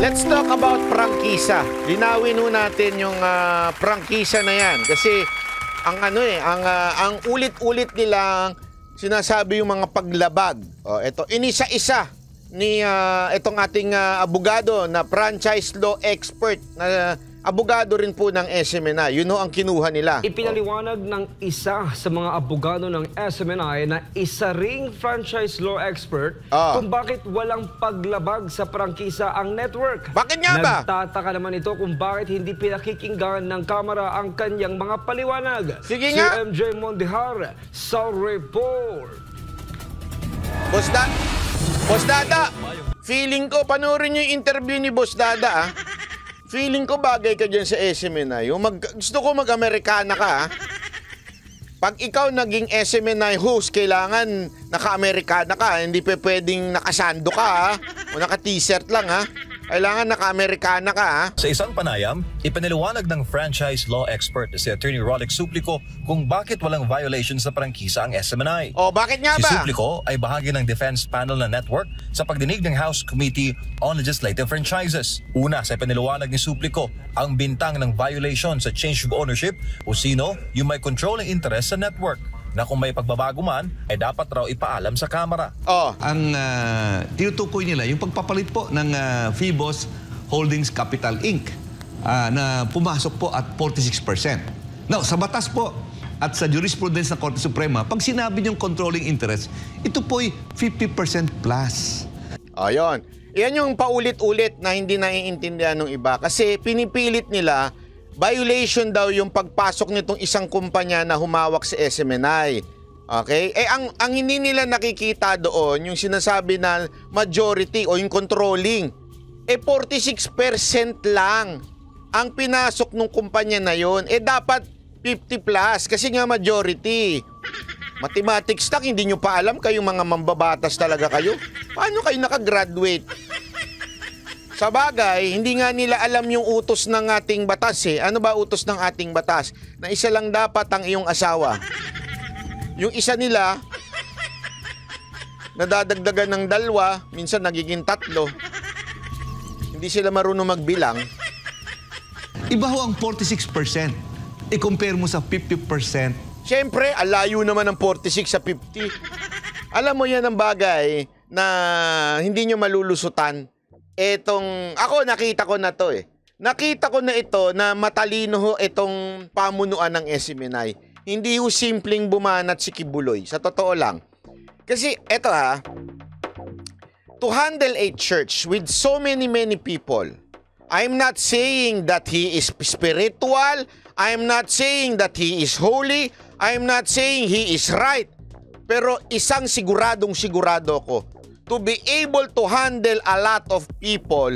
Let's talk about prangkisa. Linawin ho natin yung prangkisa na yan. Kasi ang ulit-ulit nilang sinasabi yung mga paglabag. Ito, inisa-isa ni itong ating abogado na franchise law expert na abogado rin po ng SMNI. Yun ho ang kinuha nila. Ipinaliwanag ng isa sa mga abogado ng SMNI na isa ring franchise law expert kung bakit walang paglabag sa prangkisa ang network. Bakit nga ba? Nagtataka naman ito kung bakit hindi pinakikinggan ng kamera ang kanyang mga paliwanag. Sige nga. Si MJ Mondihar sa report. Boss Dada, feeling ko, panoorin nyo yung interview ni Boss Dada, feeling ko bagay ka dyan sa SMNI. Gusto ko mag-Amerikana ka, Pag ikaw naging SMNI host, kailangan naka-Amerikana ka. Hindi pwedeng nakasando ka, o naka-t-shirt lang, ha? Kailangan naka-Amerikana ka, ha? Sa isang panayam, ipinaliwanag ng franchise law expert na si Attorney Rolex Suplico kung bakit walang violation sa prangkisa ang SMNI. O, bakit nga ba? Si Suplico ay bahagi ng defense panel na network sa pagdinig ng House Committee on Legislative Franchises. Una, sa ipinaliwanag ni Suplico, ang bintang ng violation sa change of ownership o sino yung may controlling interest sa network, na kung may pagbabago man, ay dapat raw ipaalam sa Kamara. Ang tinutukoy nila, yung pagpapalit po ng Phoebos Holdings Capital Inc. Na pumasok po at 46%. Now, sa batas po at sa jurisprudence ng Korte Suprema, pag sinabi niyong controlling interest, ito po'y 50% plus. Ayun. Yan yung paulit-ulit na hindi naiintindihan ng iba. Kasi pinipilit nila, violation daw yung pagpasok nitong isang kumpanya na humawak sa SMNI. Okay? Ang hindi nila nakikita doon, yung sinasabi na majority o yung controlling, 46% lang ang pinasok ng kumpanya na yon. Dapat 50 plus kasi nga majority. Mathematics lang, hindi nyo pa alam, kayong mga mambabatas talaga kayo. Paano kayo nakagraduate? Sa bagay, hindi nga nila alam yung utos ng ating batas eh. Ano ba utos ng ating batas? Na isa lang dapat ang iyong asawa. Yung isa nila, nadadagdagan ng 2, minsan nagiging 3. Hindi sila marunong magbilang. Iba ho ang 46%. I-compare mo sa 50%. Siyempre, alayo naman ng 46 sa 50. Alam mo yan ang bagay na hindi nyo malulusutan. Ako nakita ko na to eh. Nakita ko na ito na matalino ho itong pamunuan ng SMNI. Hindi ho simpleng bumanat si Kibuloy. Sa totoo lang. Kasi eto to handle a church with so many people, I'm not saying that he is spiritual. I'm not saying that he is holy. I'm not saying he is right. Pero isang sigurado ko. To be able to handle a lot of people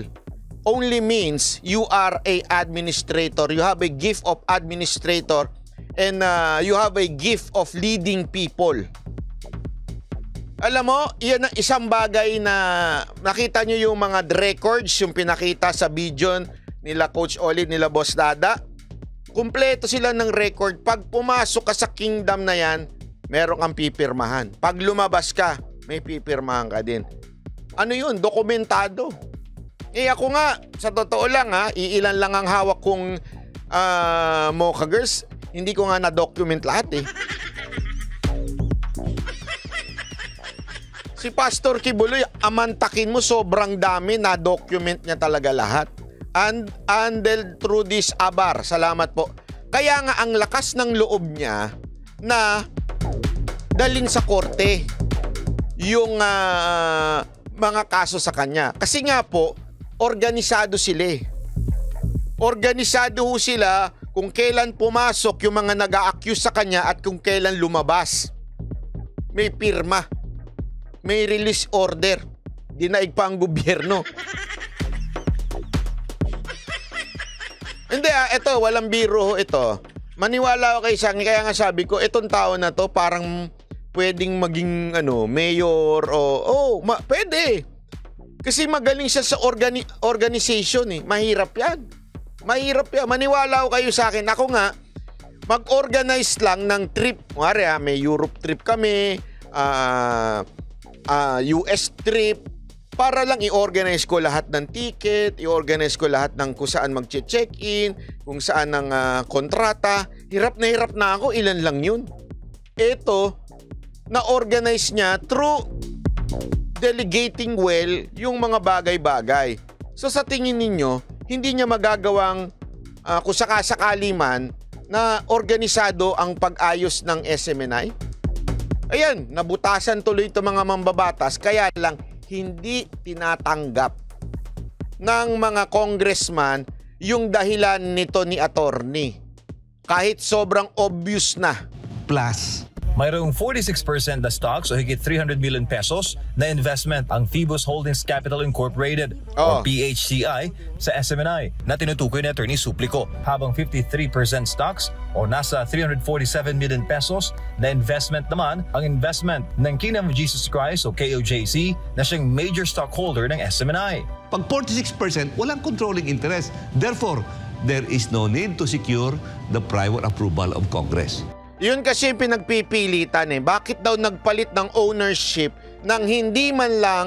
only means you are a administrator. You have a gift of administrator and you have a gift of leading people. Alam mo, yan ang isang bagay na nakita nyo yung mga records, yung pinakita sa video nila Coach Olive, nila Boss Dada. Kumpleto sila ng record. Pag pumasok ka sa kingdom na yan, meron kang pipirmahan. Pag lumabas ka, may pipirmahan ka din. Ano yun? Dokumentado. Ako nga, sa totoo lang iilan lang ang hawak kong Mocha Girls. Hindi ko nga na-document lahat eh. Si Pastor Kibuloy, amantakin mo, sobrang dami, na-document niya talaga lahat. And through this abar, salamat po. Kaya nga ang lakas ng loob niya na dalin sa korte yung mga kaso sa kanya. Kasi nga po, organisado sila. Organisado ho sila kung kailan pumasok yung mga nag-a-accuse sa kanya at kung kailan lumabas. May pirma. May release order. Dinaig pa ang gobyerno. Hindi ito, walang biro ito. Maniwala ako kay Sangi, kaya nga sabi ko, itong tao na to parang pwedeng maging mayor o pwede. Kasi magaling siya sa organization eh. Mahirap yan. Mahirap yan. Maniwala ako kayo sa akin. Ako nga, mag-organize lang ng trip. Kunwari may Europe trip kami, US trip. para lang i-organize ko lahat ng ticket, i-organize ko lahat ng kung saan mag-check-in, kung saan ang kontrata. Hirap na ako, ilan lang yun. Ito, na-organize niya through delegating well yung mga bagay-bagay. So sa tingin ninyo, hindi niya magagawang kung sakasakali man na organisado ang pag-ayos ng SMNI? Ayan, nabutasan tuloy ito mga mambabatas, kaya lang hindi tinatanggap ng mga congressman yung dahilan nito ni attorney. Kahit sobrang obvious na. Plus, mayroong 46% na stocks o higit 300 million pesos na investment ang Phoebus Holdings Capital Incorporated o PHCI sa SMNI na tinutukoy ni Attorney Suplico, habang 53% stocks o nasa 347 million pesos na investment naman ang investment ng Kingdom of Jesus Christ o KOJC na siyang major stockholder ng SMNI. pag 46%, walang controlling interest. Therefore, there is no need to secure the prior approval of Congress. Yun kasi yung pinagpipilitan eh. Bakit daw nagpalit ng ownership nang hindi man lang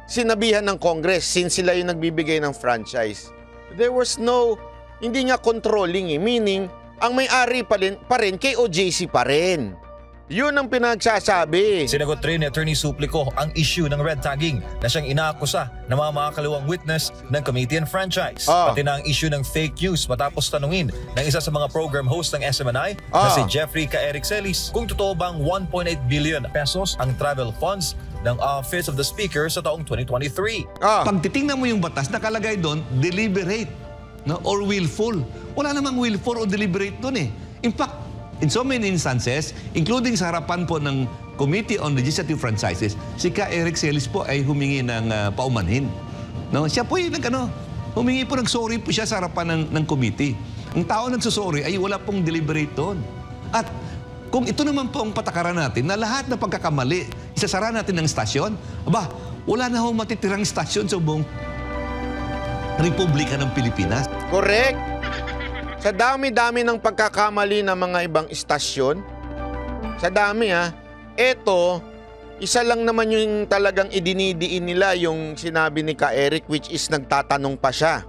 sinabihan ng Congress since sila yung nagbibigay ng franchise? There was no, hindi nga controlling eh. Meaning, ang may-ari pa rin KOJC pa rin. Yun ang pinagsasabi. Sinagot rin ni Attorney Suplico ang issue ng red tagging na siyang inaakusa na mga makakaliwang witness ng Committee on Franchise. Pati na ang issue ng fake news matapos tanungin ng isa sa mga program host ng SMNI na si Jeffrey K. Eric Celis kung totoo bang 1.8 billion pesos ang travel funds ng Office of the Speaker sa taong 2023. Pag titingnan mo yung batas, nakalagay doon, deliberate, no? Or willful. Wala namang willful o deliberate doon eh. In fact, in so many instances, including sa harapan po ng Committee on Legislative Franchises, si K. Eric Celis po ay humingi ng paumanhin. No? Siya po yung humingi po ng sorry po siya sa harapan ng committee. Ang tao nagsusorry ay wala pong deliberate doon. At kung ito naman po ang patakaran natin na lahat na pagkakamali, isasara natin ng stasyon, aba, wala na hong matitirang stasyon sa buong Republika ng Pilipinas. Correct. Sa dami-dami ng pagkakamali ng mga ibang istasyon, sa dami eto, isa lang naman yung talagang idinidiin nila yung sinabi ni Ka Eric, which is nagtatanong pa siya.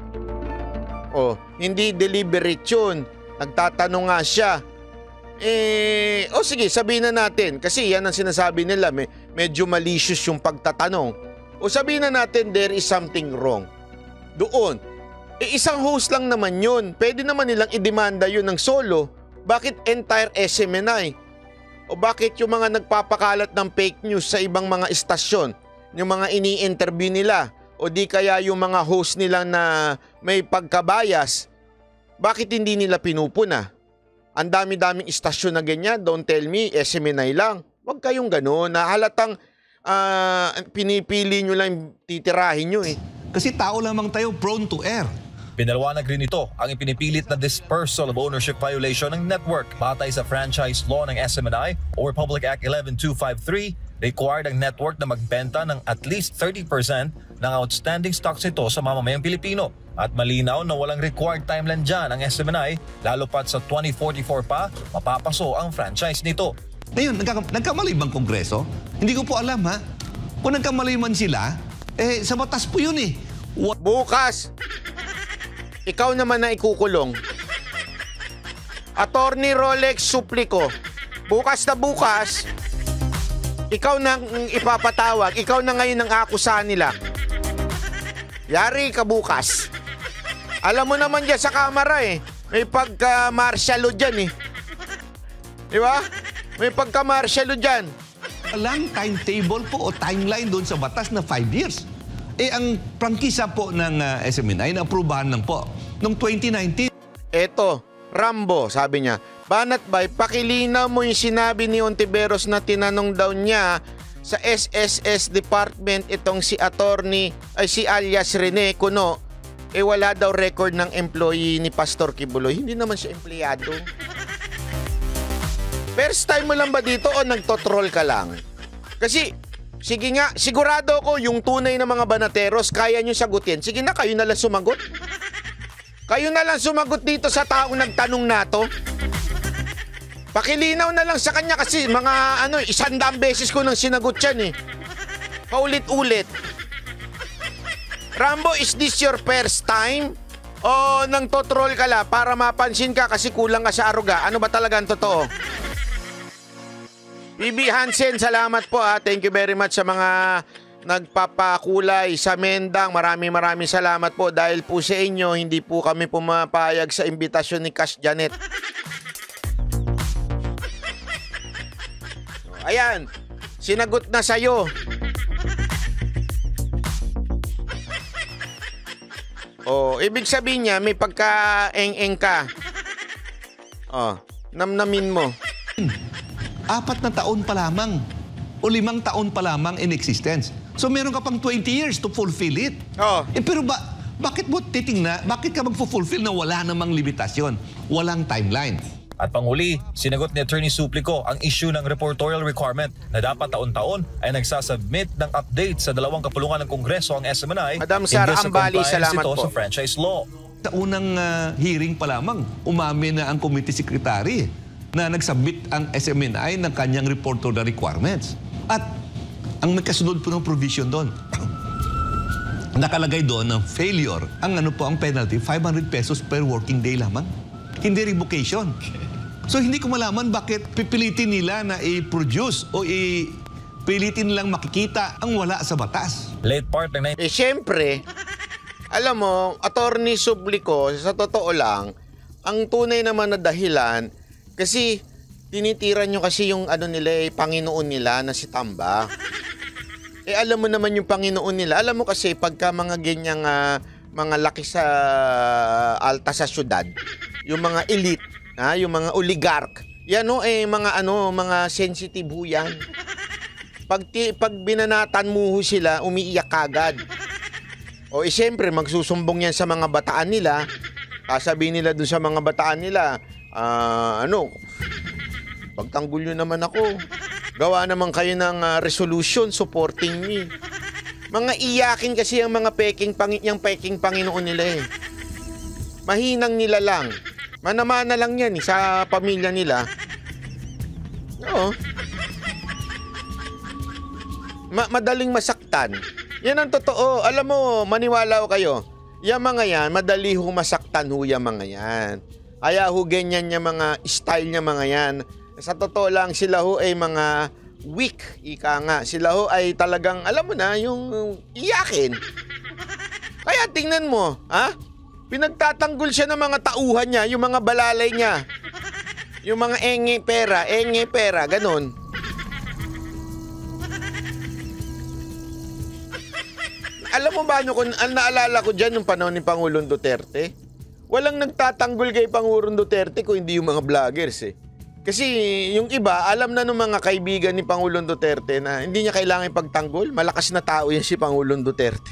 Hindi deliberate yun. Nagtatanong nga siya. Sige, sabihin na natin, kasi yan ang sinasabi nila, medyo malicious yung pagtatanong. Sabihin na natin, there is something wrong. Doon. Isang host lang naman yun. Pwede naman nilang idemanda yun ng solo. Bakit entire SMNI? O bakit yung mga nagpapakalat ng fake news sa ibang mga istasyon? Yung mga ini-interview nila? O di kaya yung mga host nila na may pagkabayas? Bakit hindi nila pinupuna? Ang dami-daming istasyon na ganyan. Don't tell me, SMNI lang. Huwag kayong gano'n. Halatang pinipili nyo lang, titirahin nyo eh. Kasi tao lamang tayo prone to err. Pinaliwanag rin ito ang ipinipilit na dispersal of ownership violation ng network. Batay sa franchise law ng SMNI o Republic Act 11253, required ang network na magbenta ng at least 30% ng outstanding stocks nito sa mamamayang Pilipino. At malinaw na walang required timeline dyan ang SMNI, lalo pat sa 2044 pa, mapapaso ang franchise nito. Ngayon, nagkamali bang Kongreso? Hindi ko po alam Kung nagkamali man sila, sa batas po yun eh. Bukas, ikaw naman na ikukulong. Attorney Rolex Suplico, bukas na bukas, ikaw na ipapatawag, ikaw na ngayon ang akusahan nila. Yari ka bukas. Alam mo naman dyan sa kamera may pagka-martial law dyan Di ba? May pagka-martial law dyan. Walang timetable po o timeline doon sa batas na 5 years. Ang prangkisa po ng SMNI na aprubahan lang po noong 2019. Eto, Rambo, sabi niya, Banat Bay, pakilinaw mo yung sinabi ni Ontiveros na tinanong daw niya sa SSS Department itong si alias Rene Cuno, wala daw record ng employee ni Pastor Kibuloy. Hindi naman siya empleyado. First time mo lang ba dito o nagtotroll ka lang? Kasi, sige nga, sigurado ko yung tunay na mga banateros kaya nyo sagutin. Sige na, kayo na lang sumagot. Kayo na lang sumagot dito sa taong nagtanong na to. Pakilinaw na lang sa kanya kasi mga 100 beses ko nang sinagot yan Paulit-ulit. Rambo, is this your first time? O nang totroll ka la para mapansin ka kasi kulang ka sa aruga? Ano ba talaga ang totoo? BB Hansen, salamat po ha. Thank you very much sa mga nagpapakulay sa Mendang. Maraming salamat po. Dahil po sa inyo, hindi po kami pumapayag sa imbitasyon ni Cash Janet. Ayan, sinagot na sa'yo. Oh, ibig sabihin niya, may pagka-eng-eng ka. Oh, namnamin mo. 4 na taon pa lamang o 5 taon pa lamang in existence. So meron ka pang 20 years to fulfill it. Oh. Pero bakit mo titingnan, bakit ka magfulfill na wala namang limitasyon, walang timeline? At panghuli, sinagot ni Attorney Suplico ang issue ng reportorial requirement na dapat taon-taon ay nagsasubmit ng update sa 2 kapulungan ng Kongreso ang SMNI Madam Sara Ambali, salamat ito po. sa franchise law. Sa unang hearing pa lamang, umamin na ang committee secretary na nagsubmit ang SMNI ng kanyang reportorial requirements. At ang may kasunod po ng provision doon, nakalagay doon ng failure, ang penalty, 500 pesos per working day lamang. Hindi revocation. So hindi ko malaman bakit pipilitin nila na i-produce o pilitin lang makikita ang wala sa batas. Late part ng Siyempre, alam mo, Attorney Suplico, sa totoo lang, ang tunay naman na dahilan, kasi tinitira nyo kasi yung nila, Panginoon nila na si Tamba. Alam mo naman yung Panginoon nila. Alam mo kasi pagka mga ganyang mga laki sa alta sa syudad, yung mga elite, yung mga oligarch, yan mga sensitive ho yan. Pag binanatan mo ho sila, umiiyak kagad. O siyempre, magsusumbong yan sa mga bataan nila. Sasabihin nila doon sa mga bataan nila, pagtanggol nyo naman ako. Gawa naman kayo ng resolution supporting me. Mga iyakin kasi ang mga peking Panginoon nila Mahinang nila lang. Manamana lang yan sa pamilya nila. Oo. Madaling masaktan. Yan ang totoo. Alam mo, maniwala ko kayo. Yung mga yan, madali ho masaktan ho yung mga yan. Kaya ho ganyan yung mga style niya mga yan. Sa totoo lang, sila ho ay mga weak, ika nga. Sila ho ay talagang, alam mo na, yung iyakin. Kaya tingnan mo, pinagtatanggol siya ng mga tauhan niya, yung mga balalay niya. Yung mga enge pera, ganun. Alam mo ba, naalala ko dyan yung panahon ni Pangulong Duterte? Walang nagtatanggol kay Pangulong Duterte kung hindi yung mga vloggers Kasi yung iba, alam na ng mga kaibigan ni Pangulong Duterte na hindi niya kailangan ipagtanggol. Malakas na tao yan si Pangulong Duterte.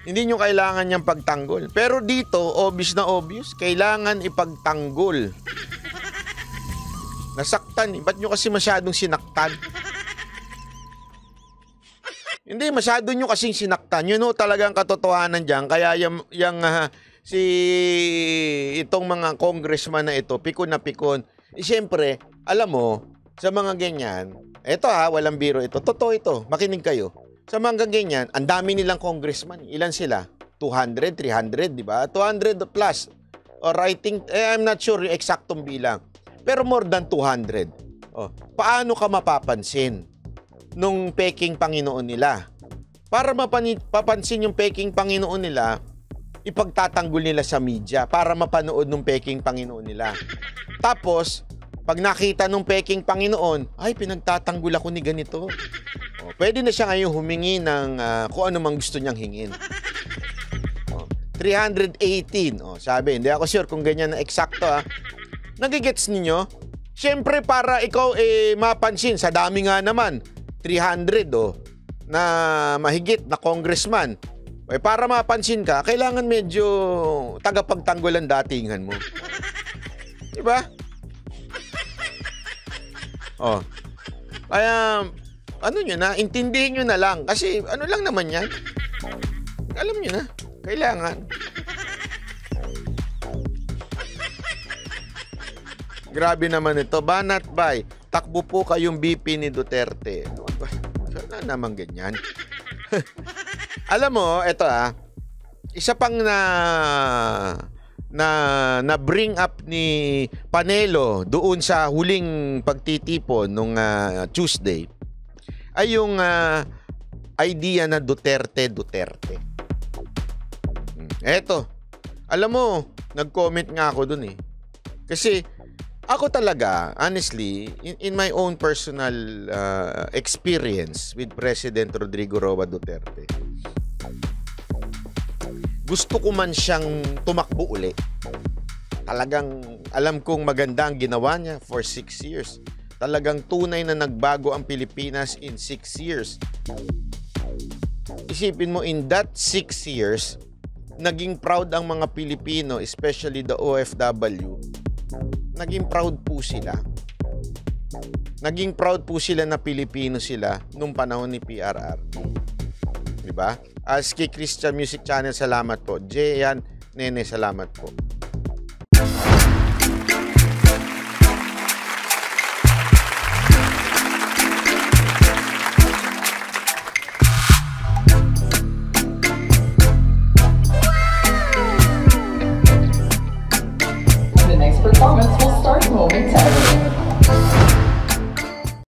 Hindi niyo kailangan niyang pagtanggol. Pero dito, obvious, kailangan ipagtanggol. Nasaktan Ba't niyo kasi masyadong sinaktan? Hindi, masyado nyo kasing sinaktan. Yun talagang katotohanan dyan. Kaya itong mga congressman na ito, pikon na pikon. Siyempre, alam mo, sa mga ganyan, walang biro ito. Totoo ito, makinig kayo. Sa mga ganyan, ang dami nilang congressman. Ilan sila? 200, 300, di ba? 200 plus. Or I think, I'm not sure yung eksaktong bilang. Pero more than 200. Paano ka mapapansin nung peking Panginoon nila? Para mapapansin yung peking Panginoon nila, ipagtatanggol nila sa media para mapanood ng peking Panginoon nila. Tapos, pag nakita nung peking Panginoon, ay, pinagtatanggol ako ni ganito. Pwede na siya ngayon humingi ng kung ano mang gusto niyang hingin. 318. Sabi, hindi ako sure kung ganyan na eksakto. Nagigets ninyo? Siyempre, para ikaw mapansin, sa dami nga naman, 300 na mahigit na congressman. Para mapansin ka, kailangan medyo tagapagtanggol ang datingan mo. Diba? Kaya, intindihin nyo na lang. Kasi, lang naman yan. Alam nyo na, kailangan. Grabe naman ito. Banat bay, takbo po kayong BP ni Duterte. naman ganyan. Alam mo, eto isa pang na bring up ni Panelo doon sa huling pagtitipon nung Tuesday ay yung idea na Duterte. Eto, alam mo, nag-comment nga ako dun eh. Kasi ako talaga, honestly, in my own personal experience with President Rodrigo Roa Duterte, gusto ko man siyang tumakbo uli. Talagang alam kong maganda ang ginawa niya for 6 years. Talagang tunay na nagbago ang Pilipinas in 6 years. Isipin mo, in that 6 years, naging proud ang mga Pilipino, especially the OFW. Naging proud po sila. Naging proud po sila na Pilipino sila nung panahon ni PRRD. Diba? As kay Christian Music Channel, salamat po. Jayan, Nene, salamat po. The next performance will start momentarily.